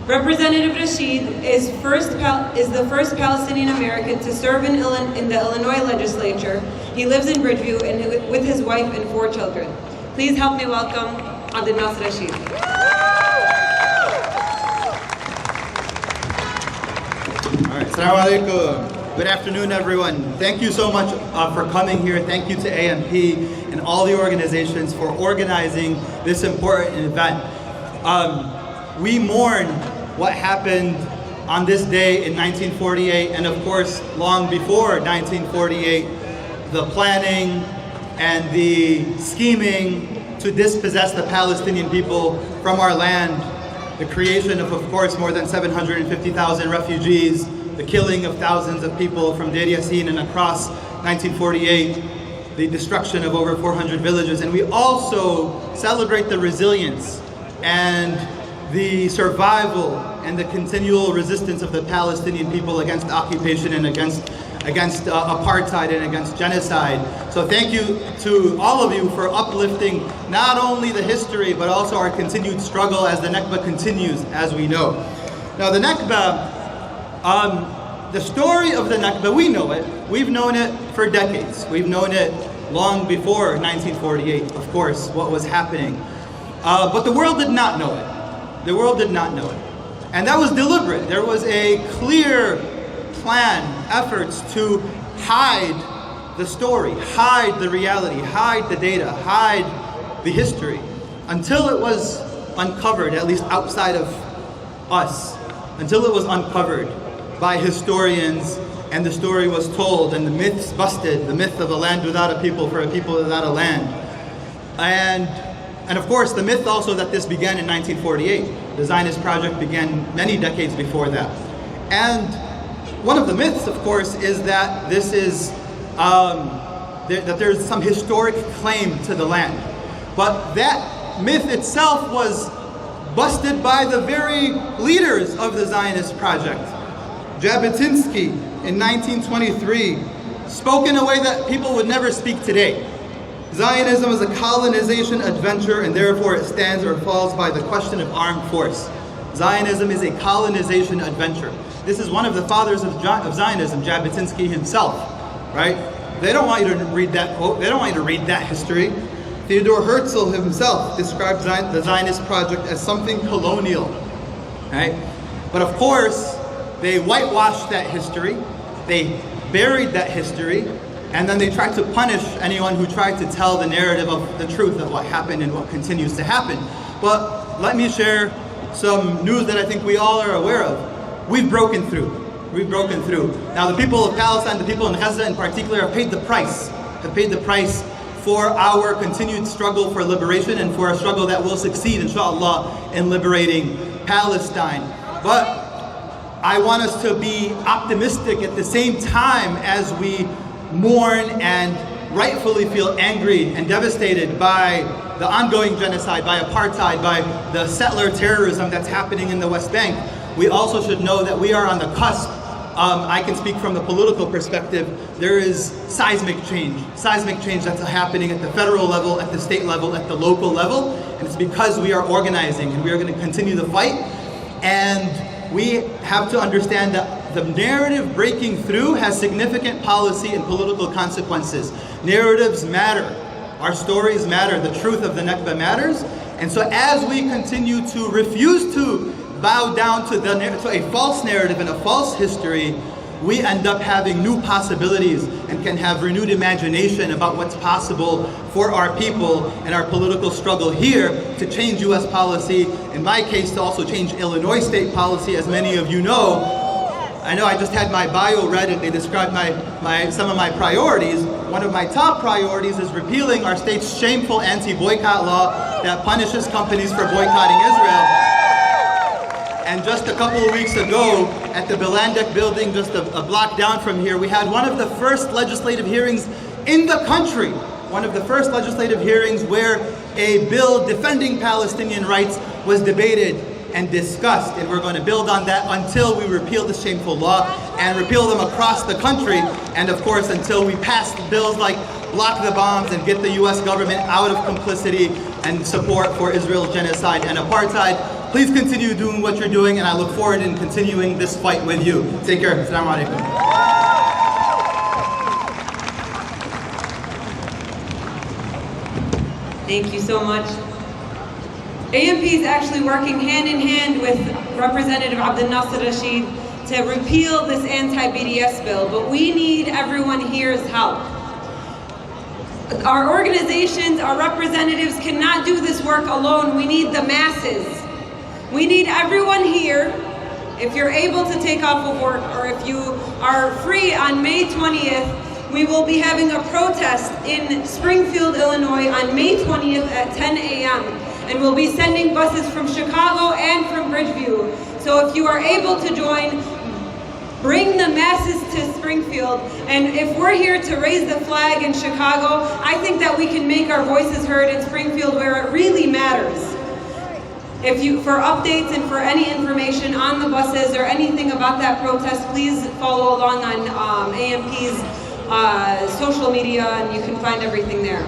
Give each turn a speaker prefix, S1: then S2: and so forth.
S1: Representative Rashid is the first Palestinian American to serve in the Illinois legislature. He lives in Bridgeview and with his wife and 4 children. Please help me welcome Abdel Nasser Rashid.
S2: All right, Assalamu alaikum. Good afternoon, everyone. Thank you so much for coming here. Thank you to AMP and all the organizations for organizing this important event. We mourn what happened on this day in 1948, and of course, long before 1948, the planning and the scheming to dispossess the Palestinian people from our land, the creation of course, more than 750,000 refugees, the killing of thousands of people from Deir Yassin and across 1948, the destruction of over 400 villages. And we also celebrate the resilience and the survival and the continual resistance of the Palestinian people against occupation and against apartheid and against genocide. So thank you to all of you for uplifting not only the history but also our continued struggle as the Nakba continues, as we know. Now the Nakba, the story of the Nakba, we know it. We've known it for decades. We've known it long before 1948, of course, what was happening. But the world did not know it. The world did not know it. And that was deliberate. There was a clear plan, efforts to hide the story, hide the reality, hide the data, hide the history, until it was uncovered, at least outside of us, until it was uncovered by historians and the story was told and the myths busted, the myth of a land without a people for a people without a land. And of course, the myth also that this began in 1948. The Zionist project began many decades before that. And one of the myths, of course, is that this is that there's some historic claim to the land. But that myth itself was busted by the very leaders of the Zionist project. Jabotinsky in 1923 spoke in a way that people would never speak today. Zionism is a colonization adventure, and therefore it stands or falls by the question of armed force. Zionism is a colonization adventure. This is one of the fathers of Zionism, Jabotinsky himself, right? They don't want you to read that quote. They don't want you to read that history. Theodor Herzl himself described the Zionist project as something colonial, right? But of course, they whitewashed that history. They buried that history. And then they tried to punish anyone who tried to tell the narrative of the truth of what happened and what continues to happen. But let me share some news that I think we all are aware of. We've broken through. We've broken through. Now the people of Palestine, the people in Gaza in particular, have paid the price. Have paid the price for our continued struggle for liberation and for a struggle that will succeed, inshallah, in liberating Palestine. But I want us to be optimistic at the same time as we mourn and rightfully feel angry and devastated by the ongoing genocide, by apartheid, by the settler terrorism that's happening in the West Bank. We also should know that we are on the cusp. I can speak from the political perspective. There is seismic change that's happening at the federal level, at the state level, at the local level, and it's because we are organizing and we are going to continue the fight. And we have to understand that the narrative breaking through has significant policy and political consequences. Narratives matter. Our stories matter. The truth of the Nakba matters. And so as we continue to refuse to bow down to a false narrative and a false history, we end up having new possibilities and can have renewed imagination about what's possible for our people and our political struggle here to change U.S. policy, in my case to also change Illinois state policy, as many of you know. I know I just had my bio read and they described some of my priorities. One of my top priorities is repealing our state's shameful anti-boycott law that punishes companies for boycotting Israel. And just a couple of weeks ago, at the Bilandek building, just a block down from here, we had one of the first legislative hearings in the country. One of the first legislative hearings where a bill defending Palestinian rights was debated and discussed. And we're going to build on that until we repeal the shameful law and repeal them across the country. And of course, until we pass bills like block the bombs and get the US government out of complicity and support for Israel's genocide and apartheid. Please continue doing what you're doing, and I look forward in continuing this fight with you. Take care. Assalamu alaikum.
S1: Thank you so much. AMP is actually working hand in hand with Representative Abdel Nasser Rashid to repeal this anti-BDS bill, but we need everyone here's help. Our organizations, our representatives cannot do this work alone. We need the masses. We need everyone here. If you're able to take off of work, or if you are free on May 20th, we will be having a protest in Springfield, Illinois on May 20th at 10 a.m. And we'll be sending buses from Chicago and from Bridgeview. So if you are able to join, bring the masses to Springfield. And if we're here to raise the flag in Chicago, I think that we can make our voices heard in Springfield where it really matters. For updates and for any information on the buses or anything about that protest, please follow along on AMP's social media, and you can find everything there.